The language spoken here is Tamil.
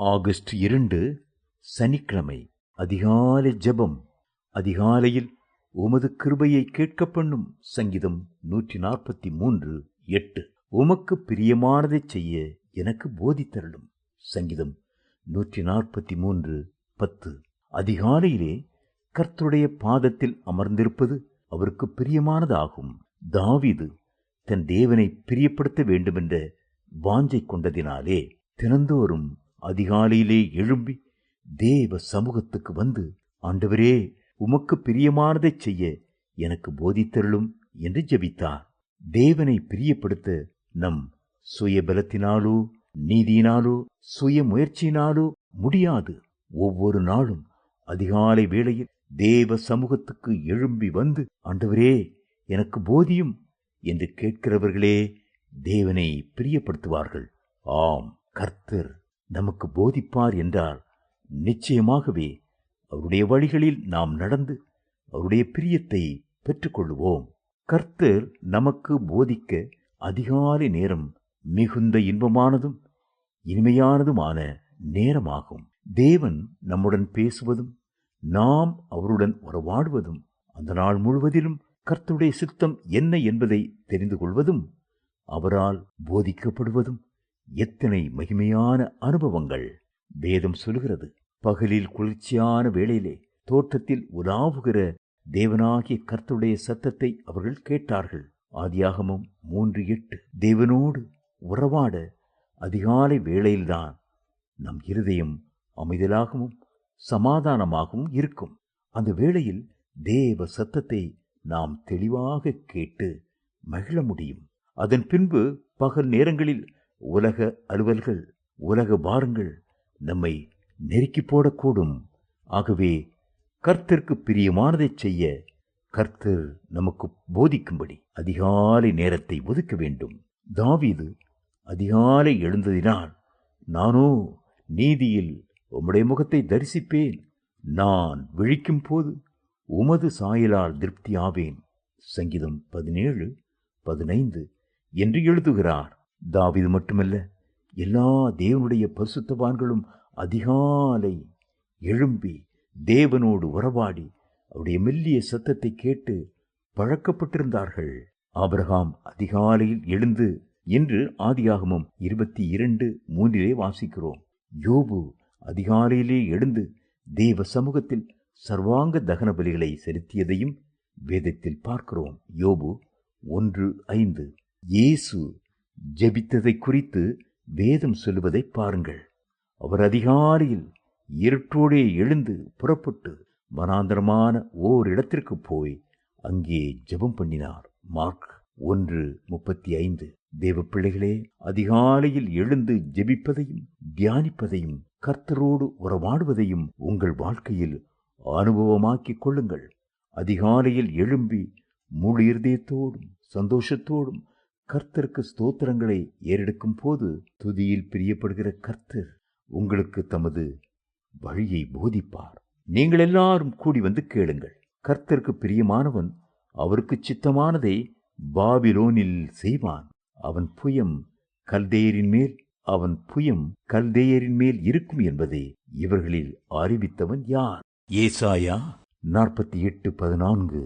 ஆகஸ்ட் 2 சனிக்கிழமை. அதிகாலை ஜெபம். அதிகாலையில் உமது கிருபையை கேட்க பண்ணும். சங்கீதம் 143:8. உமக்கு பிரியமானதைச் செய்ய எனக்கு போதித்தருளும். சங்கீதம் 143:10. அதிகாலையிலே கர்த்தருடைய பாதத்தில் அமர்ந்திருப்பது அவருக்கு பிரியமானதாகும். தாவீது தன் தேவனை பிரியப்படுத்த வேண்டுமென்ற வாஞ்சை கொண்டதினாலே தினந்தோறும் அதிகாலையிலே எழும்பி தேவ சமூகத்துக்கு வந்து, ஆண்டவரே, உமக்கு பிரியமானதைச் செய்ய எனக்கு போதித்தருளும் என்று ஜெபித்தார். தேவனை பிரியப்படுத்த நம் சுய பலத்தினாலோ நீதியினாலோ சுய முயற்சியினாலோ முடியாது. ஒவ்வொரு நாளும் அதிகாலை வேளையில் தேவ சமூகத்துக்கு எழும்பி வந்து, ஆண்டவரே எனக்கு போதியும் என்று கேட்கிறவர்களே தேவனை பிரியப்படுத்துவார்கள். ஆம், கர்த்தர் நமக்கு போதிப்பார் என்றால் நிச்சயமாகவே அவருடைய வழிகளில் நாம் நடந்து அவருடைய பிரியத்தை பெற்றுக்கொள்வோம். கர்த்தர் நமக்கு போதிக்க அதிகாலை நேரம் மிகுந்த இன்பமானதும் இனிமையானதுமான நேரமாகும். தேவன் நம்முடன் பேசுவதும் நாம் அவருடன் உறவாடுவதும் அந்த நாள் முழுவதிலும் கர்த்தருடைய சித்தம் என்ன என்பதை தெரிந்து கொள்வதும் அவரால் போதிக்கப்படுவதும் எத்தனை மகிமையான அனுபவங்கள்! வேதம் சொல்கிறது, பகலில் குளிர்ச்சியான வேளையிலே தோட்டத்தில் உலாவுகிற தேவனாகிய கர்த்தருடைய சத்தத்தை அவர்கள் கேட்டார்கள். ஆதியாகமம் 3:8. தேவனோடு உறவாட அதிகாலை வேளையில்தான் நம் இருதயம் அமைதலாகவும் சமாதானமாகவும் இருக்கும். அந்த வேளையில் தேவ சத்தத்தை நாம் தெளிவாக கேட்டு மகிழ முடியும். அதன் பின்பு பகல் நேரங்களில் உலக அலுவல்கள், உலக பாரங்கள் நம்மை நெருக்கி போடக்கூடும். ஆகவே கர்த்தருக்கு பிரியமானதைச் செய்ய கர்த்தர் நமக்கு போதிக்கும்படி அதிகாலை நேரத்தை ஒதுக்க வேண்டும். தாவீது அதிகாலை எழுந்ததினால், நானோ நீதியில் உம்முடைய முகத்தை தரிசிப்பேன், நான் விழிக்கும் போது உமது சாயலால் திருப்தியாவேன். சங்கீதம் 17:15 என்று எழுதுகிறார். தாவீது மட்டுமல்ல, எல்லா தேவனுடைய பரிசுத்தவான்களும் அதிகாலை எழும்பி தேவனோடு உறவாடி அவருடைய மெல்லிய சத்தத்தை கேட்டு பழக்கப்பட்டிருந்தார்கள். ஆபிரகாம் அதிகாலையில் எழுந்து என்று ஆதியாகமம் 22:3 வாசிக்கிறோம். யோபு அதிகாலையிலே எழுந்து தேவ சமூகத்தில் சர்வாங்க தகன பலிகளை செலுத்தியதையும் வேதத்தில் பார்க்கிறோம். யோபு 1:5. இயேசு ஜெபித்ததை குறித்து வேதம் சொல்லுவதை பாருங்கள். அவர் அதிகாலையில் இருட்டோடே எழுந்து புறப்பட்டு வனாந்தரமான ஓரிடத்திற்கு போய் அங்கே ஜெபம் பண்ணினார். மார்க் 1:35. தேவ பிள்ளைகளே, அதிகாலையில் எழுந்து ஜெபிப்பதையும் தியானிப்பதையும் கர்த்தரோடு உறவாடுவதையும் உங்கள் வாழ்க்கையில் அனுபவமாக்கிக் கொள்ளுங்கள். அதிகாலையில் எழும்பி முழு இருதயத்தோடும் சந்தோஷத்தோடும் கர்த்தருக்கு ஸ்தோத்திரங்களை ஏறெடுக்கும் போது துதியில் பிரியப்படுகிற கர்த்தர் உங்களுக்கு தமது வழியை போதிப்பார். நீங்கள் எல்லாரும் கூடி வந்து கேளுங்கள். கர்த்தருக்கு பிரியமானவன் அவருக்கு சித்தமானதை பாபிலோனில் செய்வான். அவன் புயம் கல்தேயரின் மேல் இருக்கும் என்பதை இவர்களில் அறிவித்தவன் யார்? ஏசாயா 48:14.